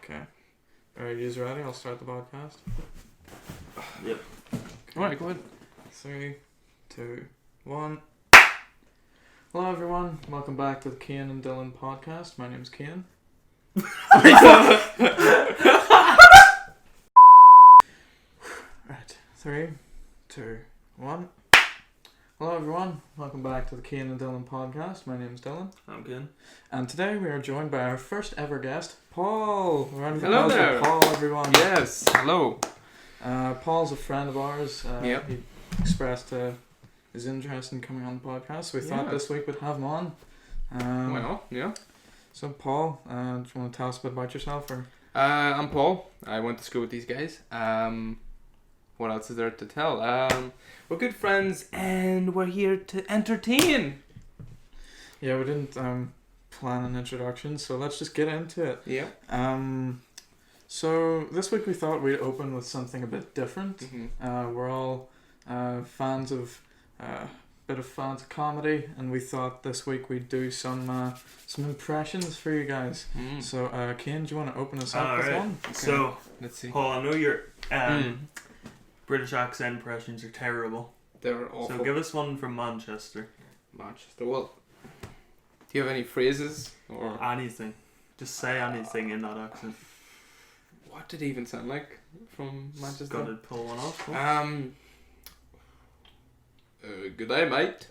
Okay. Alright, you ready? I'll start the podcast. Yep. Alright, go ahead. 3, 2, 1. Hello everyone, welcome back to the Cian and Dillon podcast. My name's Cian. Right, 3, 2, 1. Hello everyone, welcome back to the Cian and Dillon podcast. My name's Dillon. I'm good. And today we are joined by our first ever guest, Paul. Hello there. Paul, everyone. Yes, hello. Paul's a friend of ours. Yep. He expressed his interest in coming on the podcast, so we thought this week we'd have him on. Yeah. So Paul, do you want to tell us a bit about yourself? Or? I'm Paul. I went to school with these guys. What else is there to tell? We're good friends and we're here to entertain. Yeah, we didn't plan an introduction, so let's just get into it. Yeah. So this week we thought we'd open with something a bit different. Mm-hmm. We're all fans of comedy, and we thought this week we'd do some impressions for you guys. Mm. So, Cian, do you want to open us up with one? Okay. So, let's see. Paul, I know your British accent impressions are terrible. They're awful. So give us one from Manchester. Manchester. Well, do you have any phrases or Anything. Just say anything in that accent. what did it even sound like from Manchester? Got to pull one off. Good day, mate.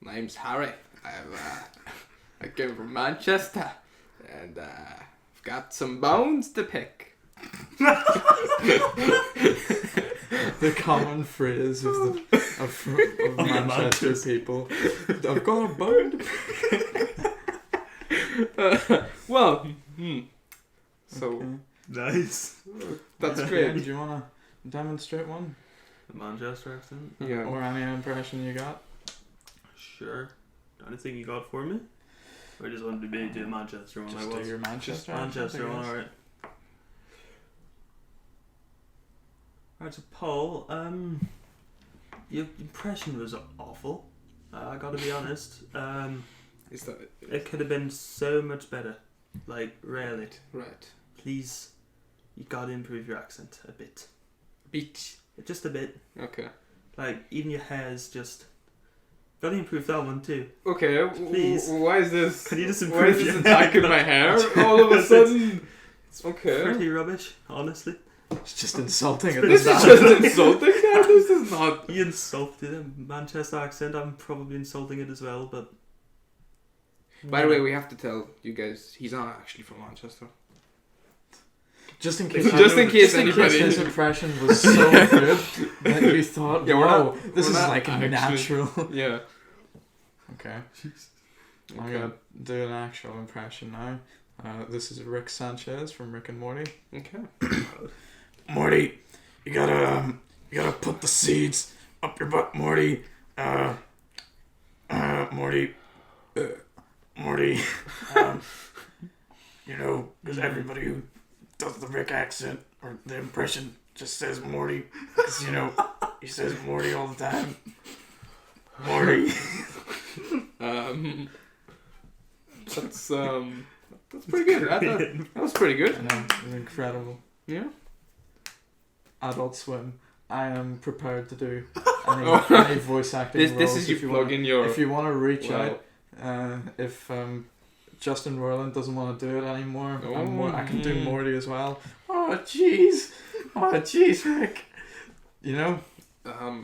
Name's Harry. I came from Manchester, and I've got some bones to pick. The common phrase of Manchester people. I've got a bone to pick. So Okay. Nice. that's Cian, great. do you want to demonstrate one? The Manchester accent? Yeah. Or any impression you got? Sure. Anything you got for me? Or just wanted to be do a Manchester one? Just I do was. your Manchester accent, Manchester I one, guess. alright. Alright, so Paul, your impression was awful. I gotta be honest. Is that It could have been so much better. Like, really. right? Please, you gotta improve your accent a bit. Beach. Just a bit. Okay. Like, even your hair's just... Gotta improve that one too. Okay. Please. Why is this? Can you just Why is improve this your attacking my hair all of a sudden? Okay. Pretty rubbish, honestly. It's just insulting at This this is time. just insulting. Yeah, this is not. You insulted a Manchester accent. I'm probably insulting it as well, but... By the way, we have to tell you guys he's not actually from Manchester. Just in case, anybody. his impression was so good that you thought, Yeah, we're "Whoa, not- this we're is not like actually- natural." Yeah. Okay, I'm Okay. gonna do an actual impression now. This is Rick Sanchez from Rick and Morty. Okay. Morty, you gotta put the seeds up your butt, Morty. Morty. You know, because everybody who does the Rick accent or the impression just says Morty, because you know he says Morty all the time. Morty. That's pretty good. That was pretty good. I know, it was incredible. Yeah. Adult Swim. I am prepared to do any voice acting This roles is you if you plug want. in your. If you want to reach Well, out, if Justin Roiland doesn't want to do it anymore, I can do Mm. Morty as well. Oh jeez, Rick. You know,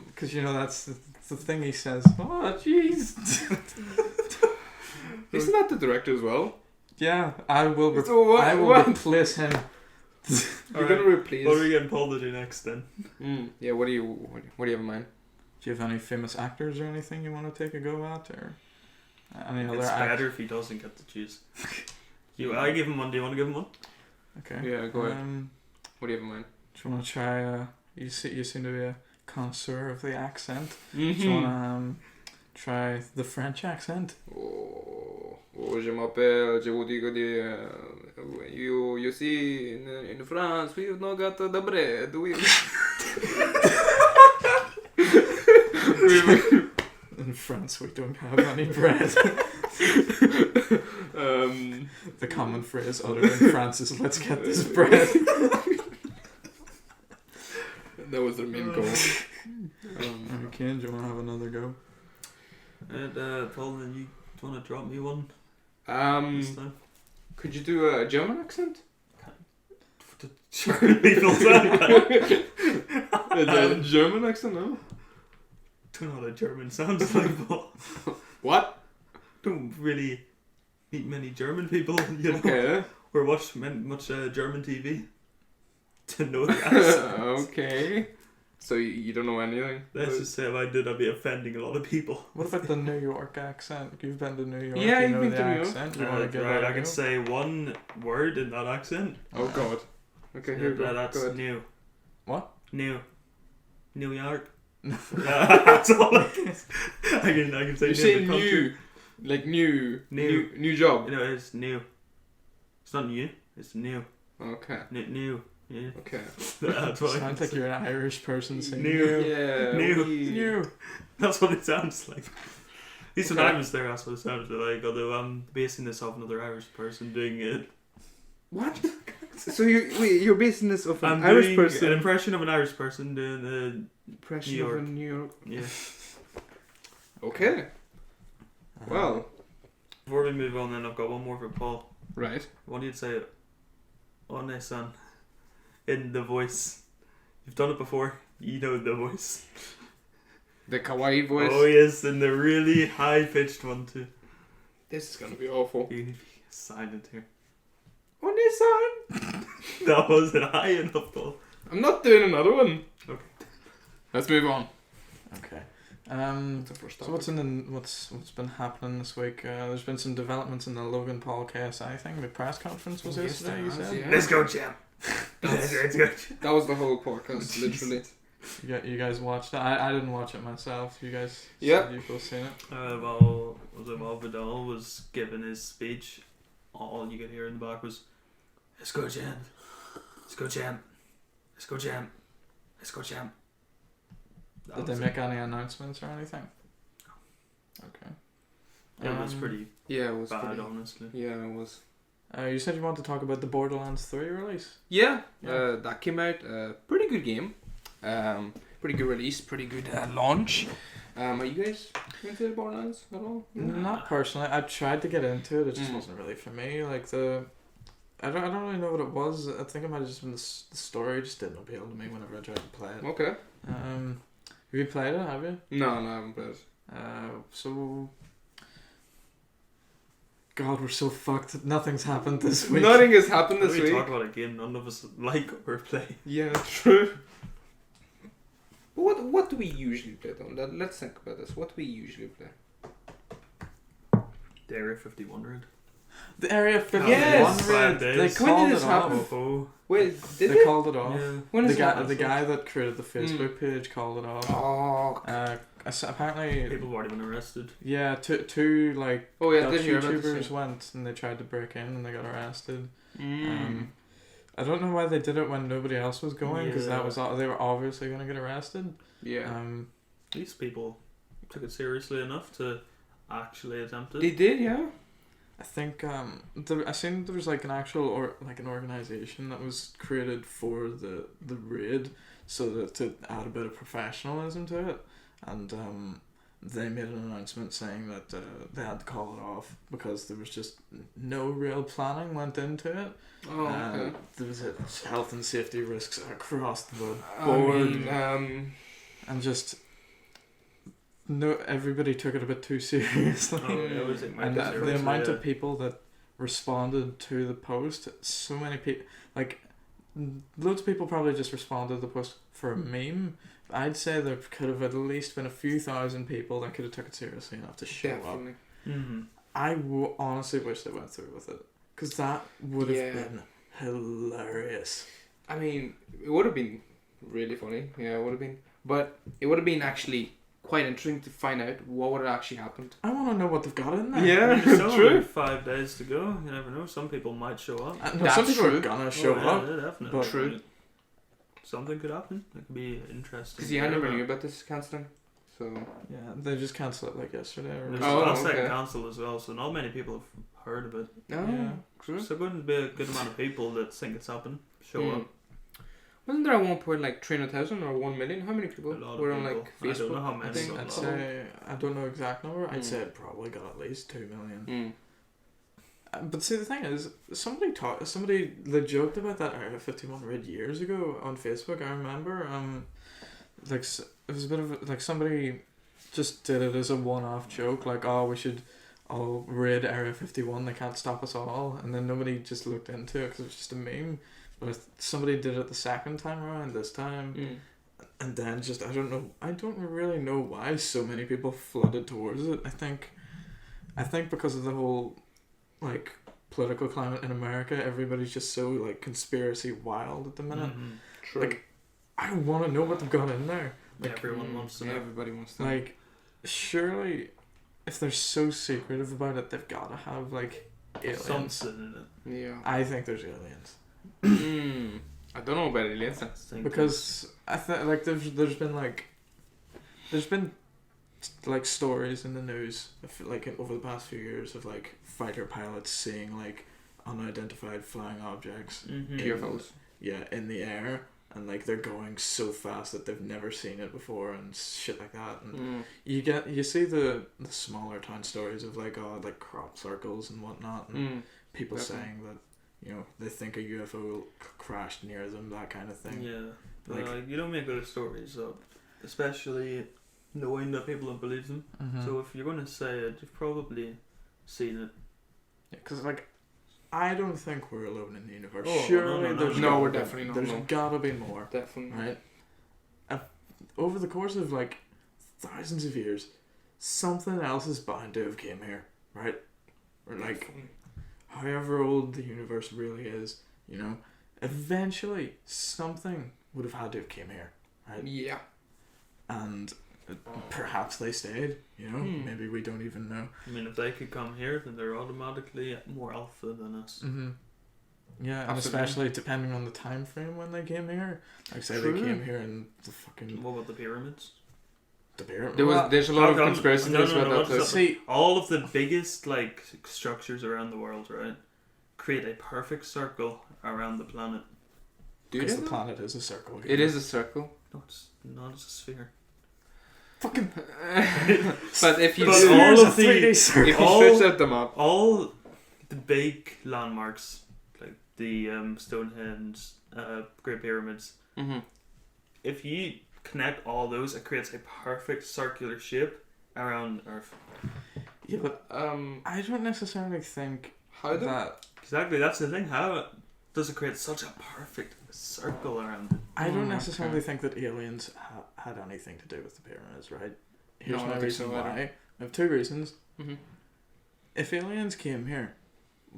because you know that's the thing he says. Oh jeez. Isn't that the director as well? Yeah, I will. So what- I will what? replace him. You're Alright. gonna replace. What are we getting Paul to do next then? Yeah. What do you have in mind? Do you have any famous actors or anything you want to take a go at, or any other? It's better if he doesn't get to choose. I give him one. Do you want to give him one? Okay. Yeah, go ahead. What do you have in mind? Do you want to try? You seem to be a connoisseur of the accent. Mm-hmm. Do you want to try the French accent? Je m'appelle, je vous dis que you see in France we've not got the bread. In France, we don't have any bread. The common phrase uttered in France is "Let's get this bread." That was their main goal. Okay, do you want to have another go? And Paul, then you want to drop me one this time? Could you do a German accent? The German people sound like. A German accent, no? Don't know what a German sounds like, Paul. What? Don't really meet many German people, you know, Okay. or watch much German TV to know the accent. Okay. So you don't know anything? Let's just say if I did, I'd be offending a lot of people. What about the New York accent? You've been to New York. Yeah, you you've know been the to New York. accent. You want to give Right, that I a can go? say one word in that accent. Oh god. Okay, here we go. That's Go ahead. new. What? New York. That's all I can say. I can say You new. say the country. new, like new New. job. You know, it's new. It's not new. It's new. Okay. New. Yeah. Okay. That's what I can Sounds like say. you're an Irish person saying New. Yeah. New. New. That's what it sounds like. At least when Okay. I was there, that's what it sounded like. Although I'm basing this off another Irish person doing it. What? So you're basing this off I'm an Irish doing person? an impression of an Irish person doing the Impression New of York. a New York. yeah. Okay. Well. Before we move on, then I've got one more for Paul. Right. What do you say? On son, in the voice. You've done it before. You know the voice. The kawaii voice. Oh yes, and the really high pitched one too. This is gonna be awful. You need to be silent here. Oni-san. That wasn't high enough, Paul. I'm not doing another one. Okay. Let's move on. Okay. That's the first So what's been happening this week? There's been some developments in the Logan Paul KSI thing. The press conference was Yes, yesterday. there You has, said. yeah. Let's go, champ. Let's go. That was the whole podcast, literally. You guys watched it. I didn't watch it myself. You guys. Yep. said you've both seen it. While Vidal was giving his speech, all you could hear in the back was, "Let's go, champ. Let's go, champ. Let's go, champ. Let's go, champ." Did they make any announcements or anything? Okay. It was pretty Yeah, it was bad, pretty. honestly. Yeah, it was. You said you wanted to talk about the Borderlands 3 release. Yeah, Yeah. that came out. Pretty good game. Pretty good release. Pretty good launch. Are you guys into Borderlands at all? Not personally. I tried to get into it. It just Mm. wasn't really for me. Like I don't really know what it was. I think it might have just been the story just didn't appeal to me whenever I tried to play it. Okay. Have you played it? Have you? No, I haven't played it. So. God, we're so fucked. Nothing's happened this week. Nothing has happened How this do we week. talk about a game none of us like or play? Yeah, true. But what do we usually play though? Let's think about this. What do we usually play? The Area 51 raid. The Area 51 Yes! raid. 5 They days. When called did it this off. happen? Oh, Wait, did They they? called it off. yeah. When The is guy, it? the guy that created the Facebook page called it off. Oh. Apparently, People have already been arrested. yeah, two like Oh yeah, Dutch did hear about YouTubers this? went and they tried to break in and they got arrested. Mm. I don't know why they did it when nobody else was going because Yeah. that was they were obviously going to get arrested. Yeah. These people took it seriously enough to actually attempt it. They did, yeah. I think I seen there was like an actual an organization that was created for the raid so that to add a bit of professionalism to it, and they made an announcement saying that they had to call it off because there was just no real planning went into it. Oh, okay. There was health and safety risks across the board, I mean, and just. No, everybody took it a bit too seriously. Oh, yeah, it was like And Michael the Cera, amount yeah. of people that responded to the post, so many people, like, loads of people probably just responded to the post for a meme. I'd say there could have at least been a few thousand people that could have took it seriously enough to show up. definitely. Mm-hmm. I honestly wish they went through with it, because that would have Yeah. been hilarious. I mean, it would have been really funny. Yeah, it would have been. But it would have been actually quite interesting to find out what would have actually happened. I want to know what they've got in there. Yeah, There's still true. only 5 days to go. You never know. Some people might show up. No, That's some people true. are gonna show Oh, yeah, up. yeah, definitely. but- True. Something could happen. It could be interesting. Because yeah, I never knew about this cancelling. So Yeah, they just cancelled it like yesterday. Or There's Oh, last okay. second cancelled as well, so not many people have heard of it. No, Yeah. true. So going to be a good amount of people that think it's happened show up. Wasn't there at one point like 300,000 or 1 million? How many people A lot of were on people. like I don't Facebook? know how many, I think but I'd a say, I don't know exact number. I'd Mm. say it probably got at least 2 million. Mm. But see, the thing is, somebody they joked about that Area 51 raid years ago on Facebook. I remember, like it was a bit of like somebody just did it as a one-off joke, like, oh, we should all raid Area 51. They can't stop us all, and then nobody just looked into it because it was just a meme. But somebody did it the second time around, this time, and then just I don't really know why so many people flooded towards it. I think because of the whole like political climate in America, everybody's just so like conspiracy wild at the minute. True. Like, I want to know what they've got in there. Like, Everyone wants to know. Everybody wants to know. like, surely, if they're so secretive about it, they've got to have like aliens. Something in it. Yeah. I think there's aliens I don't know about aliens. I think because I think like there's been like stories in the news of, like over the past few years of like fighter pilots seeing like unidentified flying objects UFOs. in the air, and like they're going so fast that they've never seen it before and shit like that. And you see the smaller town stories of like crop circles and whatnot, and people Definitely. saying that they think a UFO crashed near them, that kind of thing. Yeah. Like- You don't make good stories up, especially knowing that people don't believe them. Mm-hmm. So if you're going to say it, you've probably seen it. Because like, I don't think we're alone in the universe. Oh, Surely no, there's no, gotta we're be- definitely not, There's no. gotta be more, Definitely. right? Over the course of like thousands of years, something else is bound to have came here, right? Or like, Definitely. however old the universe really is, eventually something would have had to have came here, right? Yeah. And perhaps they stayed, maybe we don't even know. I mean, if they could come here, then they're automatically more alpha than us. Mm-hmm. Yeah, and Absolutely. especially depending on the time frame when they came here. Like, say True. they came here in the fucking What about the pyramids? the pyramid. There's a lot of How come- conspiracy no, theories no, about no, that. what's though. up? See, All of the biggest like structures around the world, right, create a perfect circle around the planet. Do because they the though? planet is a circle. It is a circle. No, it's not as a sphere. fucking. But if you But do- all Here's of a 3D the circle. if you all- stretch out the map, all the big landmarks, like the Stonehenge, Great Pyramids, if you connect all those, it creates a perfect circular shape around Earth. Yeah, but I don't necessarily think how do that. Exactly, that's the thing. How does it create such a perfect circle around it? I don't okay. necessarily think that aliens had anything to do with the pyramids, right? Here's No, I my don't think reason so why. either. I have two reasons. Mm-hmm. If aliens came here,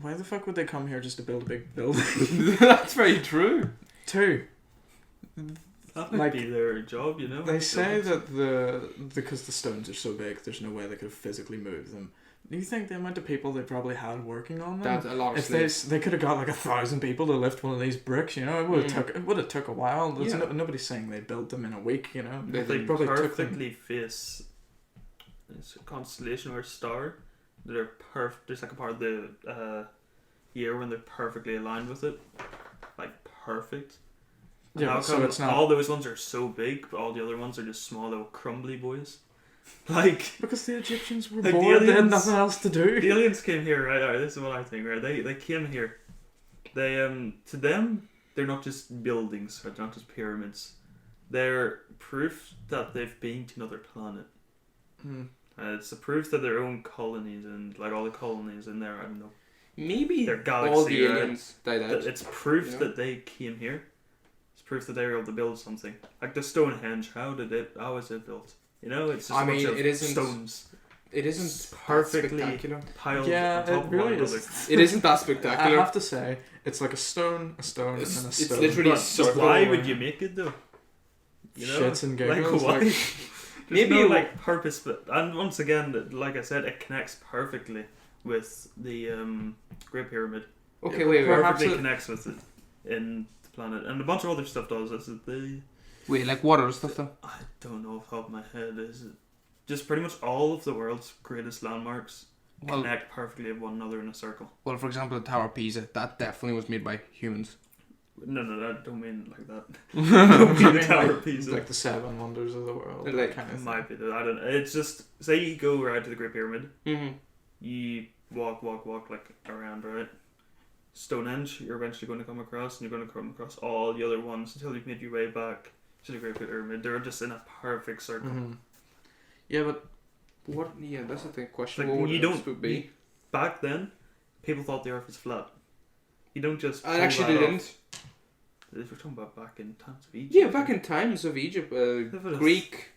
why the fuck would they come here just to build a big building? That's very true. Two, That might Like, be their job, they say that because the stones are so big, there's no way they could have physically moved them. Do you think the amount of people they probably had working on them? That's a lot of If slaves. they could have got like 1,000 people to lift one of these bricks, it would have took a while. There's Yeah. nobody's saying they built them in a week, They They probably took them. perfectly face it's a constellation or a star. They're there's like a part of the year when they're perfectly aligned with it, like perfect. And Yeah, how so come it's not all those ones are so big, but all the other ones are just small little crumbly boys? Like because the Egyptians were Like, the bored; they had aliens- nothing else to do. the aliens came here, right? Alright, this is what I think, right? They came here. They to them they're not just buildings, right? They're not just pyramids. They're proof that they've been to another planet. Hmm. It's a proof that their own colonies and like all the colonies in there, I don't know. Maybe Their all galaxy, the right? aliens died out. It's proof Yeah. that they came here. It's proof that they were able to build something. Like the Stonehenge, how was it built? It's just I a bunch mean, of it isn't- stones It isn't perfectly- spectacular. piled Yeah, on top it of really one is. another. It isn't that I spectacular. have to say, it's like a stone, It's- and then a it's stone. literally a But circle. why would you make it though? Shits and giggles. Like why? Like, There's Maybe no it like purpose, but and once again, like I said, it connects perfectly with the Great Pyramid. Okay, It wait. perhaps perfectly it- connects with it in the planet, and a bunch of other stuff does. Is it the Wait, like what other stuff though? I don't know off the top of my head. Is it just pretty much all of the world's greatest landmarks connect perfectly with one another in a circle. Well, for example, the Tower of Pisa, that definitely was made by humans. No, I don't mean like that. I The mean, Tower like, of Pisa. like the 7 wonders of the world. Like, That kind It of might thing. be that. I don't know. It's just, say you go right to the Great Pyramid, Mm-hmm. you walk like around, right? Stonehenge, you're eventually going to come across, and you're going to come across all the other ones until you've made your way back to the Great Pyramid. They're just in a perfect circle. Mhm. Yeah, but What? Yeah, that's the thing. Question. Like, What would you it don't would be? Back then, people thought the Earth was flat. You don't just. I pull actually that didn't. off. If we're talking about back in times of Egypt. Yeah, back in times of Egypt, If it is- Greek,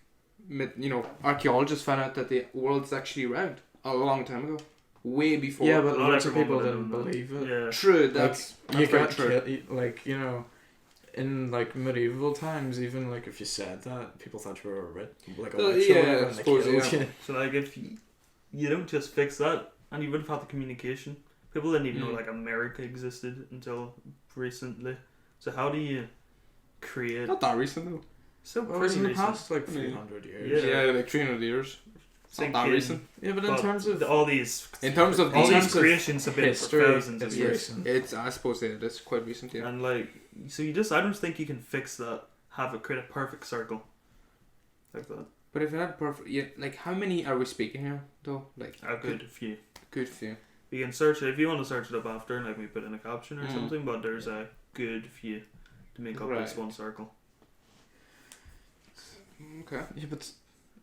archaeologists found out that the world's actually round a long time ago, way before. yeah, but Not lots of everyone people would have didn't known that. believe it. Yeah. True. That's You very got true. killed, in like medieval times, even like if you said that, people thought you were like a witch yeah, or whatever, I and they suppose, killed yeah. you. So like if you don't just fix that, and you wouldn't have had the communication. People didn't even know Mm. like America existed until recently. So how do you create? Not that recent though. So Well, it was pretty in the recent. past like Yeah. 300 years. Yeah. Yeah, like 300 years. It's not that Thinking- recent. Yeah, but in But terms of all these In terms of all the- these creations have been history, for thousands of it's years. recent. It's I suppose it is quite recent. Yeah. And like, so I don't think you can fix that. Create a perfect circle like that. But if not perfect, yeah, like how many are we speaking here though? Like A good few. good few. You can search it if you want to search it up after, like we put in a caption or Mm. something. But there's a good few to make up this Right. one circle. Okay. Yeah, but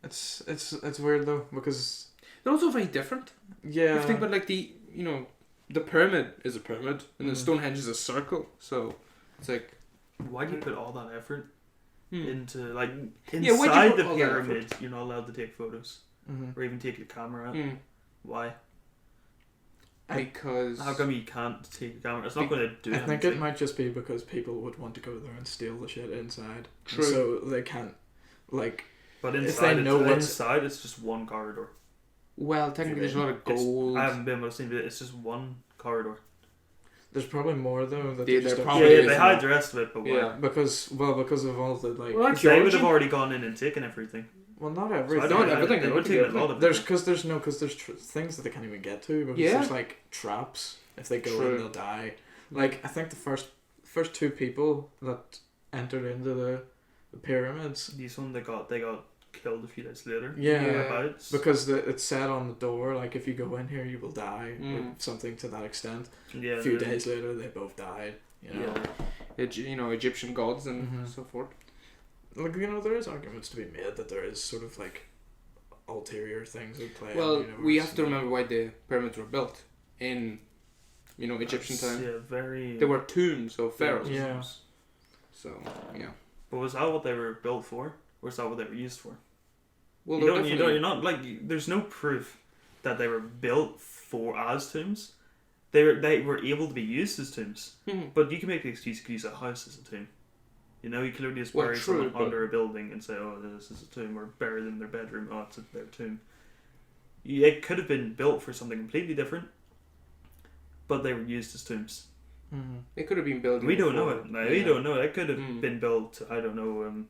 it's weird though because They're also very different. yeah. If you think about like the pyramid is a pyramid and the Mhm. Stonehenge is a circle, so it's like Why do you put all that effort hmm. into like Yeah, why'd you inside put the all that pyramid? You're not allowed to take photos Mhm. or even take your camera out. Hmm. Why? Because How come you can't take your camera? It's not going to do I anything. think it might just be because people would want to go there and steal the shit inside. True. So they can't like But if inside, they know what's- inside it's just one corridor. well, technically there's a lot of It's- gold. I haven't been able to see it. It's just one corridor. there's probably more though that Yeah, they just there don't probably Yeah, is they more. hide the rest of it, but why? Yeah. because of all the like Well, Because they would archaeology. have already gone in and taken everything. well not So I everything. don't Not know, everything, They I would don't take think a lot of There's it. because there's things that they can't even get to because Yeah. there's like traps. If they go True. in, they'll die. Like I think the first two people that entered into the pyramids. These one they got killed a few days later. Yeah. Thereabouts. Because it's said on the door, like if you go in here, you will die, or Mm. something to that extent. Yeah, A few the- days later, they both died. You know, Yeah. Egyptian gods and Mhm. so forth. like there is arguments to be made that there is sort of like ulterior things at play. Well, in the universe. we have to remember why the pyramids were built in, Egyptian That's- time. Yeah, very. They were tombs of pharaohs. Yeah. So yeah. But was that what they were built for, or is that what they were used for? Well, you they're don't. definitely. You're not like. There's no proof that they were built as tombs. They were able to be used as tombs. Mhm. But you can make the excuse you could use a house as a tomb. You could only just Well, bury true, someone but- under a building and say, "Oh, this is a tomb," or bury them in their bedroom. Oh, it's their tomb. It could have been built for something completely different, but they were used as tombs. Mhm. It could have been built. We don't know before. it. We Yeah. don't know it. It could have Mm. been built to, I don't know,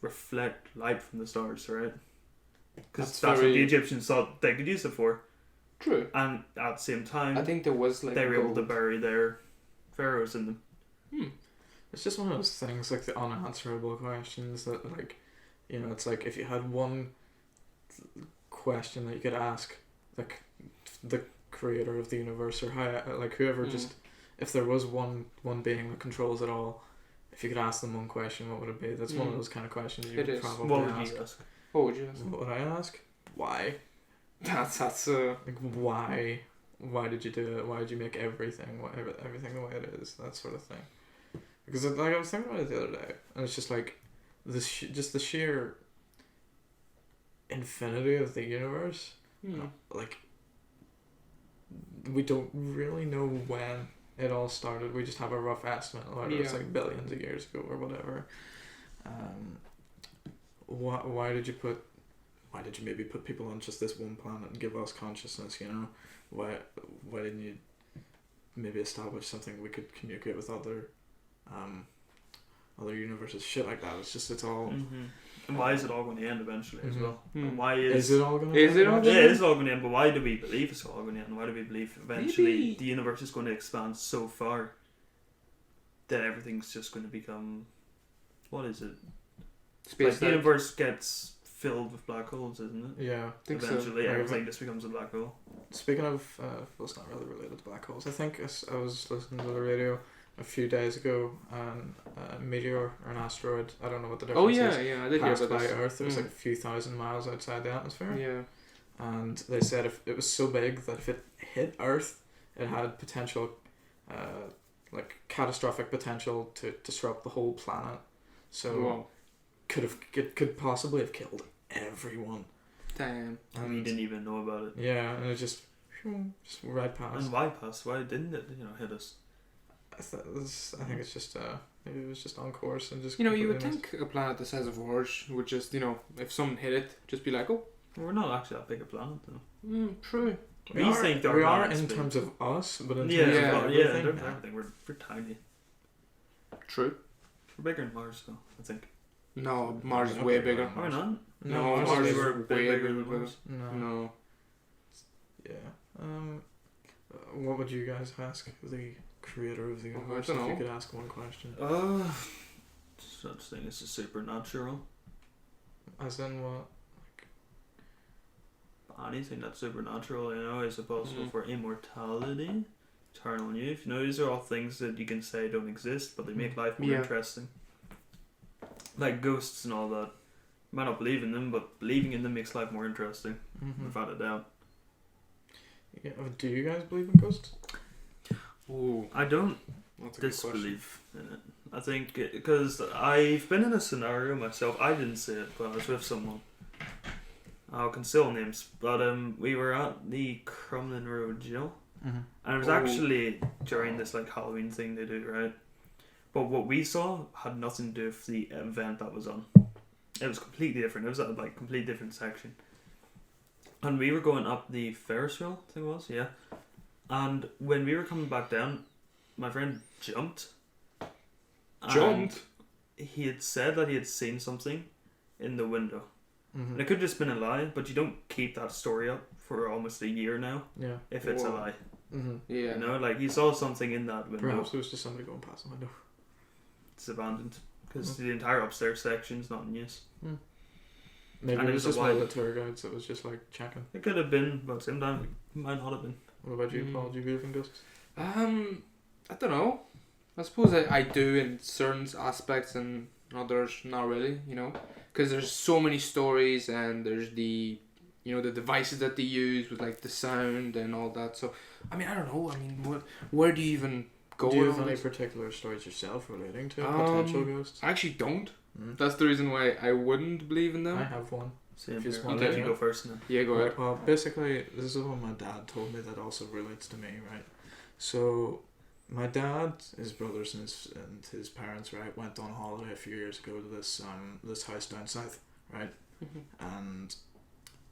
reflect light from the stars, right? Because That's that's what very- the Egyptians thought they could use it for. True. And at the same time, I think there was like. they were able to gold. bury their pharaohs in them. It's just one of those things, like the unanswerable questions that, like, it's like if you had one question that you could ask, like, the creator of the universe or whoever, Mm. just if there was one being that controls it all, if you could ask them one question, what would it be? That's one of Mm. those kind of questions you It would is. probably What would ask. you ask? What would you ask? What would I ask? Why? That's Like, why? Why did you do it? Why did you make everything the way it is? That sort of thing. Because I was thinking about it the other day, and it's just like just the sheer infinity of the universe. Hmm. Like, we don't really know when it all started. We just have a rough estimate. Whether it's Yeah. like billions of years ago or whatever. Why did you maybe put people on just this one planet and give us consciousness? Why didn't you maybe establish something we could communicate with other other universes, shit like that. It's all. And why is it all going to end eventually as well? And why Is it all going to? Is it all? Yeah, it is all going to end. But why do we believe it's all going to end? Why do we believe eventually Maybe. the universe is going to expand so far that everything's just going to become, what is it? Space Like the universe gets filled with black holes, isn't it? Yeah. think so. Eventually, Right, everything just becomes a black hole. Speaking of, well, it's not really related to black holes. I think I was listening to the radio a few days ago, and a meteor or an asteroid, I don't know what the difference Oh is, yeah, I did hear passed about by this. Earth. It was like a few thousand miles outside the atmosphere. Yeah. And they said if it was so big that if it hit Earth, it had potential, like catastrophic potential to disrupt the whole planet. So Wow. could possibly have killed everyone. Damn. And we didn't even know about it. Yeah, and it just right past. And why pass? Why didn't it, hit us? I think it's just maybe it was just on course and just. You would completely missed. think a planet the size of ours would just, if someone hit it, just be like, oh. We're not actually that big a planet, though. True. We think our we are planet's in big. terms of us, but in Yeah, terms yeah, of in everything, terms of everything, we're tiny. True. We're bigger than Mars, though, I think. No, Mars is way bigger. Are we not? No, Mars Mars is- is we're way bigger bigger. than Mars. No. No. Yeah. What would you guys ask the creator of the Oh, I universe don't if you know. could ask one question? Such thing as a supernatural. As in what? Anything that's supernatural, is possible Mhm. for immortality, eternal youth. These are all things that you can say don't exist, but they make life more Yeah. interesting. Like ghosts and all that. You might not believe in them, but believing in them makes life more interesting, Mm-hmm. without a doubt. Yeah, do you guys believe in ghosts? Ooh, I don't that's a good question. disbelieve in it. I think because I've been in a scenario myself. I didn't see it, but I was with someone. I'll conceal names, but we were at the Crumlin Road Jail, Mm-hmm. and it was Oh. actually during this like Halloween thing they do, right? But what we saw had nothing to do with the event that was on. It was completely different. It was at like completely different section, and we were going up the Ferris wheel. I think it was, yeah. And when we were coming back down, my friend jumped. and Jumped? He had said that he had seen something in the window. Mm-hmm. And it could have just been a lie, but you don't keep that story up for almost a year now Yeah. if it's a Whoa. lie. Mm-hmm. Yeah. Like he saw something in that window. Perhaps it was just somebody going past the window. It's abandoned because the entire upstairs section's not in use. Maybe And it it was was a just one of while. the tour guides that was just like checking. It could have been, but sometimes it might not have been. What about you, Paul? Do you believe in ghosts? I don't know. I suppose I do in certain aspects and others not really, because there's so many stories and there's the devices that they use with like the sound and all that. So I don't know. Where do you even go? Do you have around any it? particular stories yourself relating to potential ghosts? I actually don't. Mm. That's the reason why I wouldn't believe in them. I have one. Same If you here. just want I'll let to- you go first now. Yeah, go ahead. Well, basically, this is the one my dad told me that also relates to me, right? So, my dad, his brothers, and his parents, right, went on holiday a few years ago to this house down south, right? And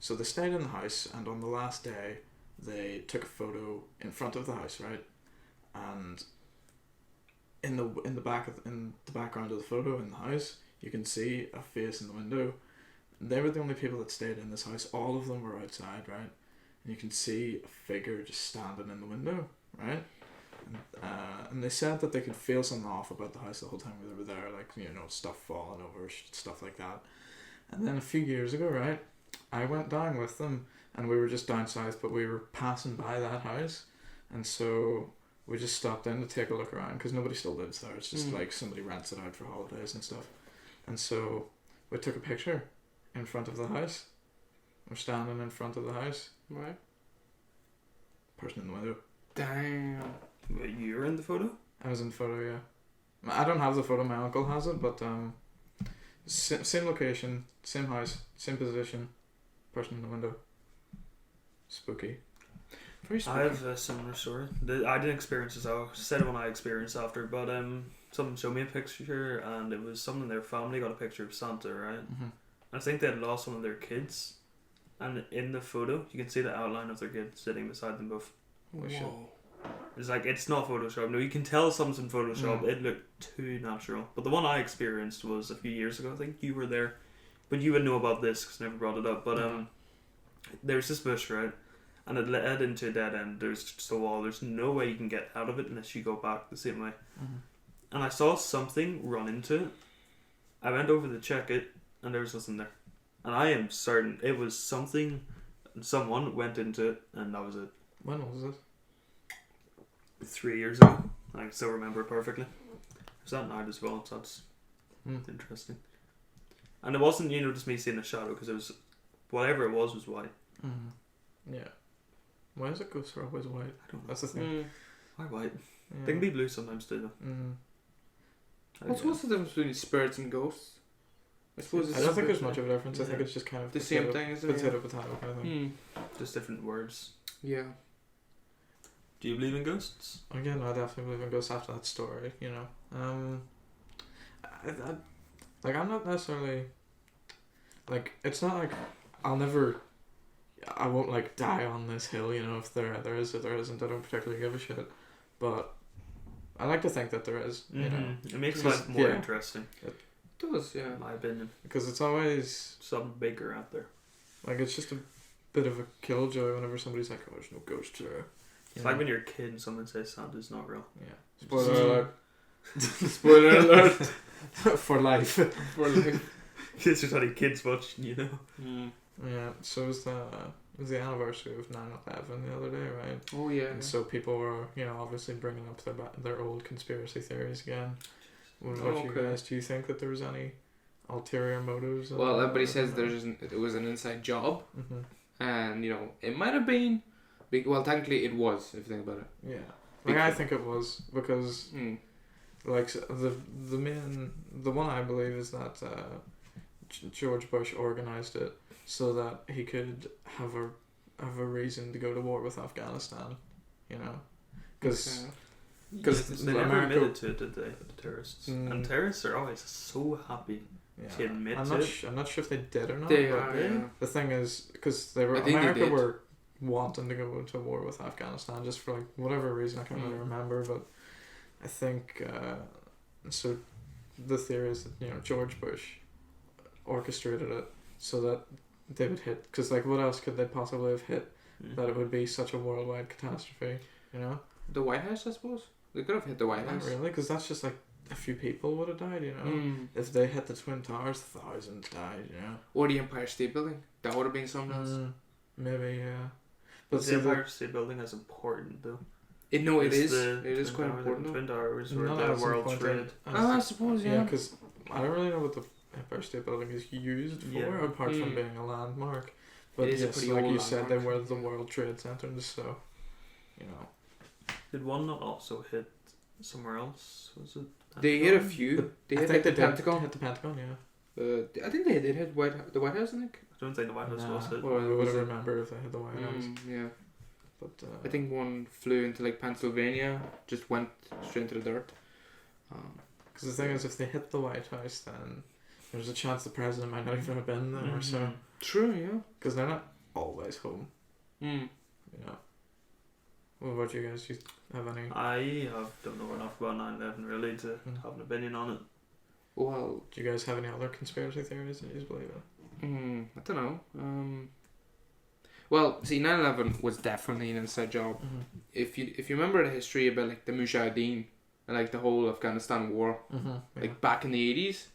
so they stayed in the house, and on the last day, they took a photo in front of the house, right? And in the background of the photo in the house, you can see a face in the window. They were the only people that stayed in this house. All of them were outside, right? And you can see a figure just standing in the window, right? And they said that they could feel something off about the house the whole time they were there, like, stuff falling over, stuff like that. And then a few years ago, right, I went down with them, and we were just down south, but we were passing by that house, and so we just stopped in to take a look around, because nobody still lives there. It's just like somebody rents it out for holidays and stuff. And so we took a picture in front of the house. We're standing in front of the house. Right. Person in the window. Damn. Wait, you're in the photo? I was in the photo, yeah. I don't have the photo, my uncle has it, but same location, same house, same position, person in the window. Spooky. Very spooky. I have a similar story. I didn't experience this. I said one I experienced after, but someone showed me a picture, and it was someone in their family got a picture of Santa, right? Mm-hmm. I think they had lost one of their kids, and in the photo you can see the outline of their kid sitting beside them both. Holy shit. Whoa. It's like, it's not Photoshop. No, you can tell something's in Photoshop. It looked too natural. But the one I experienced was a few years ago. I think you were there. But you would know about this because I never brought it up. But there's this bush, right? And it led into a dead end. There's just a wall. There's no way you can get out of it unless you go back the same way. And I saw something run into it. I went over to check it, and there was nothing there. And I am certain it was something. Someone went into it, and that was it. When was it? 3 years ago. I still remember it perfectly. It was that night as well, so that's interesting. And it wasn't, just me seeing a shadow, because it was, whatever it was white. Yeah. Why is it ghosts are always white? I don't know. That's the thing. Why white? Yeah. They can be blue sometimes too, though. What's the difference between spirits and ghosts? I suppose I don't think there's much of a difference. I Yeah. think it's just kind of the same thing, isn't it? Potato kind of thing. Just different words. Yeah. Do you believe in ghosts? Again, I definitely believe in ghosts after that story, like, I'm not necessarily, like, it's not like I won't, like, die on this hill, if there is or there isn't. I don't particularly give a shit. But I like to think that there is, It makes life more interesting. It does, yeah. In my opinion. Because it's always, Something bigger out there. like, it's just a bit of a killjoy whenever somebody's like, oh, there's no ghost here. It's like when you're a kid and someone says Santa's not real. Yeah. Spoiler alert. Spoiler alert. For life. For life. Kids are only kids watching, Yeah, so it was the anniversary of 9/11 the other day, right? Oh, yeah. And so people were, obviously bringing up their old conspiracy theories again. What about you guys? Do you think that there was any ulterior motives? Well, everybody says it was an inside job. And, it might have been. Well, technically it was, if you think about it. Yeah. Like, I think it was, because, like, the one I believe is that George Bush organized it so that he could have a reason to go to war with Afghanistan, because they never admitted to it, did they? The terrorists. And terrorists are always so happy to admit to it. I'm not sure if they did or not. They but are, yeah. The thing is, because America were wanting to go to war with Afghanistan just for, like, whatever reason. I can't really remember, but I think so. The theory is that George Bush orchestrated it so that they would hit, because, like, what else could they possibly have hit that it would be such a worldwide catastrophe? The White House, I suppose. They could have hit the White Not House. really, because that's just like a few people would have died. If they hit the Twin Towers, thousands died. Or the Empire State Building. That would have been something else. Maybe, yeah. But the Empire State Building is important, though. It is quite important. The Twin Towers were Not the as World important Trade. I suppose, yeah. Yeah, because I don't really know what the Empire State Building is used for, apart from being a landmark. But It is a yes, pretty like old you said, they landmark. were the World Trade Centers, so, Did one not also hit somewhere else? Was it? They hit a few. They I hit think the they Pentagon. hit the Pentagon, yeah. I think they did hit the White House, I think. I don't think the White House was hit. Well, I would was have it? remembered if they hit the White House. Yeah. But I think one flew into, like, Pennsylvania, just went straight into the dirt. because the thing is, if they hit the White House, then there's a chance the president might not even have been there. So, True, yeah. because they're not always home. What about you guys? Do you have any? I don't know enough about 9/11 really to have an opinion on it. Well, Do you guys have any other conspiracy theories that you believe in? I don't know. Well, see, 9/11 was definitely an inside job. If you remember the history about, like, the Mujahideen and, like, the whole Afghanistan war, like, back in the 80s.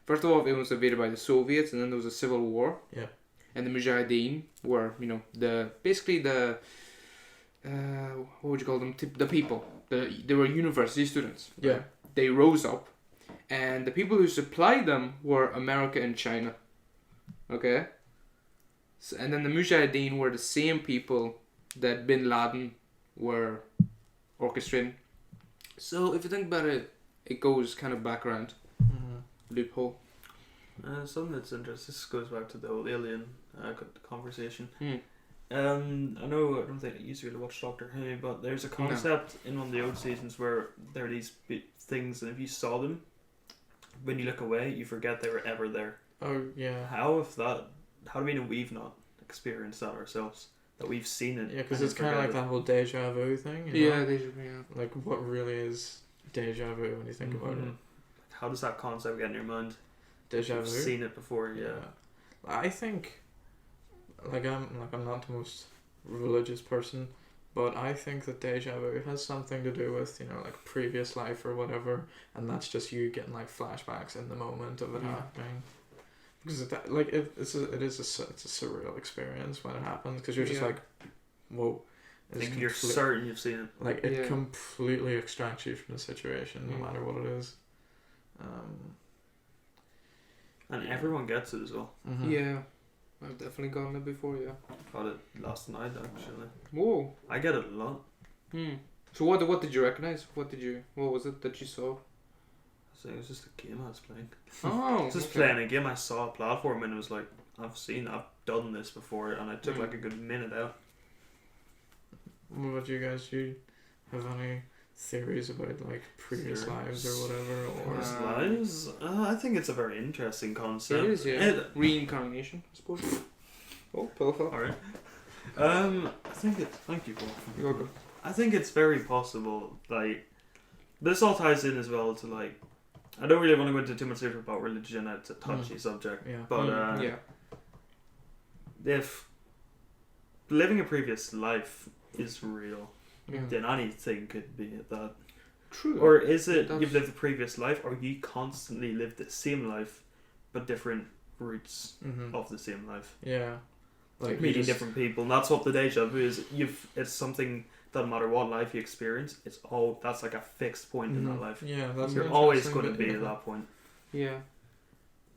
First of all, it was invaded by the Soviets, and then there was a civil war. Yeah. And the Mujahideen were, basically the what would you call them? The people. They were university students. Yeah. Right? They rose up, and the people who supplied them were America and China. Okay. So, and then the Mujahideen were the same people that Bin Laden were orchestrating. So if you think about it, it goes kind of back around. Loophole. Something that's interesting. This goes back to the whole alien conversation. I don't think you used to really watch Doctor Who, but there's a concept in one of the old seasons where there are these things, and if you saw them, when you look away, you forget they were ever there. Oh yeah. How do we know we've not experienced that ourselves? that we've seen it. Yeah, because and it's kind of like forget that whole deja vu thing. Yeah, they should. Yeah. Like, what really is deja vu when you think about it? Mhm. How does that concept get in your mind? Deja You've vu. seen it before, yeah. I think, I'm not the most religious person, but I think that deja vu has something to do with, you know, like previous life or whatever, and that's just you getting like flashbacks in the moment of it Yeah. happening. Because it's a surreal experience when it happens, because you're just Yeah. like, whoa. I think you're certain you've seen it. Like, it Yeah. completely extracts you from the situation, no Mm. matter what it is. And everyone gets it as well. Mhm. Yeah, I've definitely gotten it before. Yeah. Got it last night, actually. Whoa. I get it a lot. So what did you recognize? What was it that you saw? So it was just a game I was playing. Oh. I was just okay. playing a game. I saw a platform and it was like, I've done this before, and I took Mm. like a good minute out. What about you guys? Do you have any theories about like previous Theories? lives or whatever? Or Past Um, lives? I think it's a very interesting concept. It is, yeah. It- Reincarnation, I suppose. Oh, pillow fell. Alright. I think it. Thank you, Paul. You're welcome. I think it's very possible. Like, this all ties in as well to like. I don't really want to go into too much detail about religion. It's a touchy subject. Yeah. But Yeah. if living a previous life is real, Yeah. then anything could be that. True. Or is it That's- you've lived a previous life, or you constantly live the same life, but different routes Mm-hmm. of the same life, Yeah. Like meeting you just, different people. And that's what the deja vu is. It's something. Doesn't matter what life you experience. That's like a fixed point in that Mhm. life. Yeah, that's You're an always interesting going to bit, be yeah. at that point. Yeah.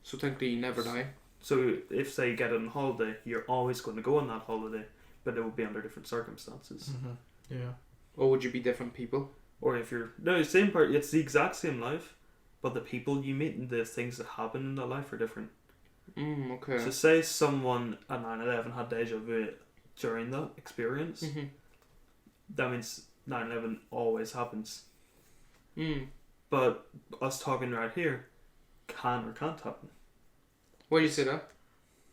So technically, you never die. So if say you get on holiday, you're always going to go on that holiday, but it will be under different circumstances. Mhm. Yeah. Or would you be different people? Or if you're same part, it's the exact same life, but the people you meet and the things that happen in that life are different. Okay. So say someone at 9/11 had deja vu during that experience, that means 9/11 always happens. But us talking right here can or can't happen Why do you say that?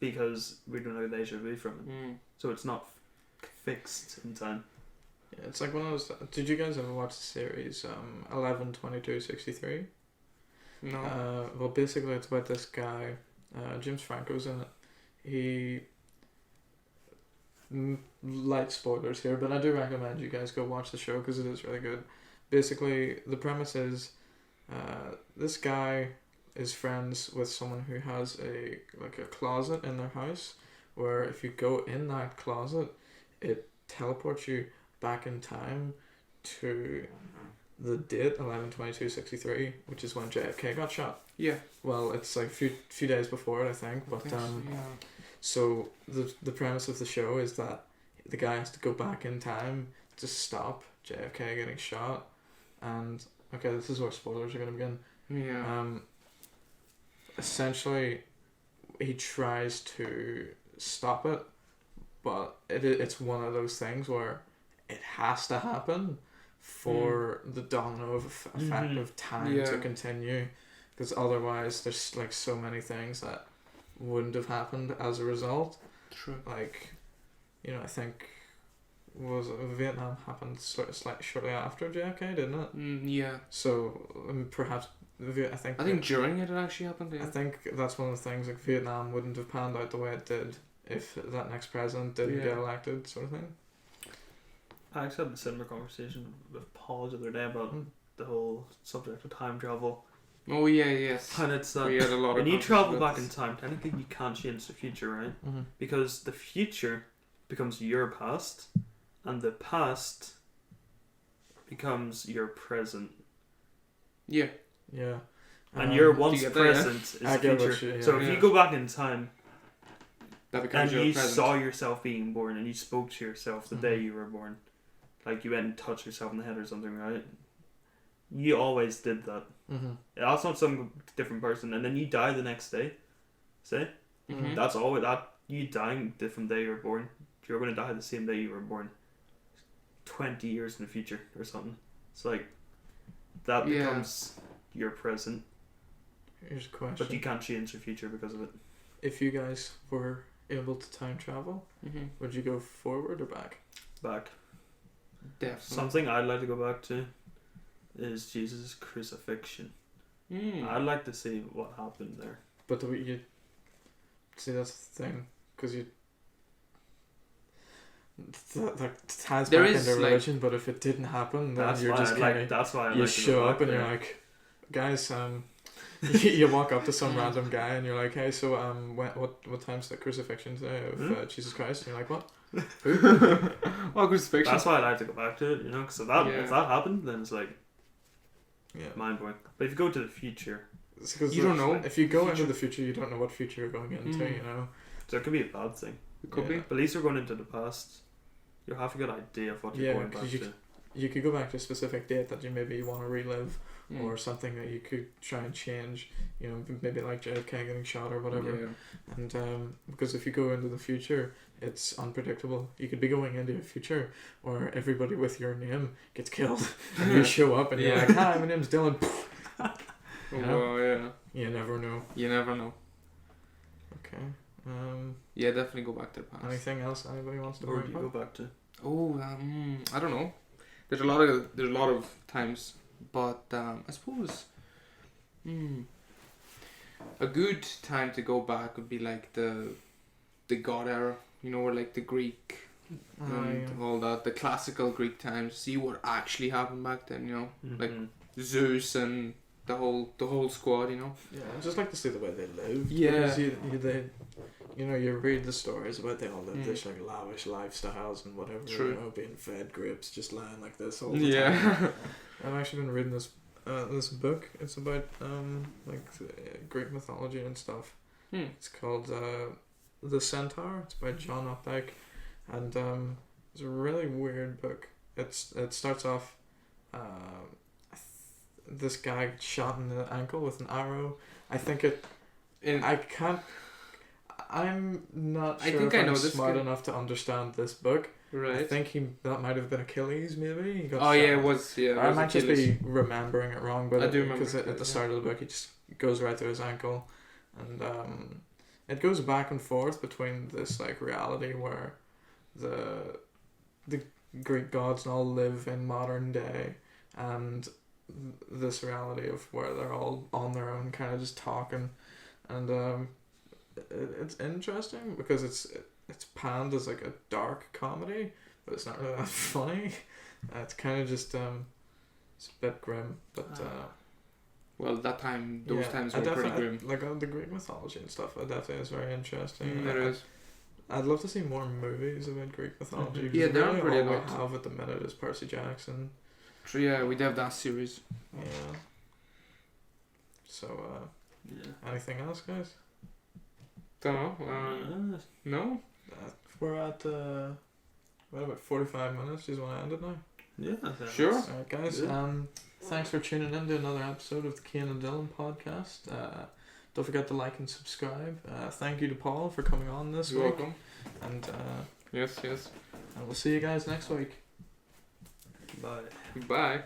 because we don't have deja vu from it. So it's not fixed in time. Yeah, it's like one of those. Did you guys ever watch the series 11/22/63? No. Well, basically, it's about this guy. James Franco's in it. He. Light spoilers here, but I do recommend you guys go watch the show because it is really good. Basically, the premise is, this guy is friends with someone who has a closet in their house, where if you go in that closet, it teleports you back in time to the date 11/22/63, which is when JFK got shot. Yeah. Well, it's like a few days before it, I think, but yeah. so the premise of the show is that the guy has to go back in time to stop JFK getting shot, and okay, this is where spoilers are gonna begin. Yeah. Essentially, he tries to stop it, but it's one of those things where it has to happen for the domino effect of time to Yeah. continue, because otherwise there's like so many things that wouldn't have happened as a result. True. Like, you know, I think Vietnam happened slightly shortly after JFK, didn't it? Yeah. So perhaps I think during it actually happened. Yeah. I think that's one of the things, like Vietnam wouldn't have panned out the way it did if that next president didn't get elected, sort of thing. I actually had a similar conversation with Paul the other day about the whole subject of time travel. Oh yeah, yes. And it's that We had a lot of when you conversations travel about back in this. time, technically you can't change the future, right? Mm-hmm. Because the future becomes your past, and the past becomes your present. Yeah. Yeah. And your do once you get that, yeah? present I is get the what future. you- So if yeah. you go back in time That becomes and your you present. saw yourself being born and you spoke to yourself the day Mhm. you were born, like you went and touched yourself in the head or something, right? You always did that. Mm-hmm. That's not some different person, and then you die the next day. See, Mhm. that's always that you dying different day you were born. You're gonna die the same day you were born. 20 years in the future or something. It's like that Yeah. becomes your present, Here's a question. but you can't change your future because of it. If you guys were able to time travel, Mm-hmm. would you go forward or back? Back. Definitely. Something I'd like to go back to is Jesus' crucifixion. I'd like to see what happened there. But you see, that's the thing, because you that ties There back is, into like- religion. But if it didn't happen, then That's you're why just I kind like. of That's why I you like to show go up back and you're there. like, guys, you walk up to some random guy and you're like, hey, so what time's the crucifixion today of Jesus Christ? And you're like, what? Well, crucifixion. That's why I like to go back to it, you know. Because if that happened, then it's like Yeah. mind blowing. But if you go to the future, It's 'cause You don't know. If you go into the future, you don't know what future you're going into. Mm. You know. so it could be a bad thing. It could Yeah. be. But at least you're going into the past. You have a good idea of what you're Yeah, going back 'cause to. You could go back to a specific date that you maybe want to relive, Mm. or something that you could try and change. You know, maybe like JFK getting shot or whatever. Yeah. And because if you go into the future, it's unpredictable. You could be going into a future where everybody with your name gets killed, and you show up and you're Yeah. like, "Hi, my name's Dylan." Oh, You know? well, yeah. You never know. You never know. Okay. Yeah, definitely go back to the past. Anything else anybody wants to Where bring do you up? go back to? Oh, I don't know. There's a lot of times, but I suppose, a good time to go back would be like the God era. You know, or like the Greek and all that, the classical Greek times. See what actually happened back then. You know, like Zeus and the whole squad. You know. Yeah, I just like to see the way they lived. Yeah. Because you read the stories about they all lived Mm. this like lavish lifestyles and whatever. True. You know, being fed grapes, just lying like this all the time. Yeah. I've actually been reading this book. It's about Greek mythology and stuff. It's called The Centaur. It's by John Updike, and it's a really weird book. It starts off this guy shot in the ankle with an arrow. I think I'm not sure think if I know I'm this smart guy. enough to understand this book. I Right. think that might have been Achilles, maybe. He got Oh shot. yeah, it was. Yeah. Or I it was might just Achilles. be remembering it wrong, but I do remember because at Achilles, the yeah. start of the book, it just goes right through his ankle, and it goes back and forth between this like reality where the Greek gods all live in modern day, and this reality of where they're all on their own, kind of just talking, and it's interesting because it's panned as like a dark comedy, but it's not really that funny. It's kind of just it's a bit grim, but Well, that time, those yeah, times I were pretty definitely- grim. Like the Greek mythology and stuff, I definitely is very interesting. There is. I'd love to see more movies about Greek mythology. Mhm. 'cause Yeah, there really are pretty all we lot. have at the minute is Percy Jackson. So yeah, we have that series. Yeah. So Yeah. anything else, guys? Don't know. No. We're at about 45 minutes. Do you want to end it now? Yeah. Sure. Alright, guys. Yeah. Thanks for tuning in to another episode of the Cian and Dillon podcast. Don't forget to like and subscribe. Thank you to Paul for coming on this You're week. welcome. And Yes. we'll see you guys next week. Bye. Bye.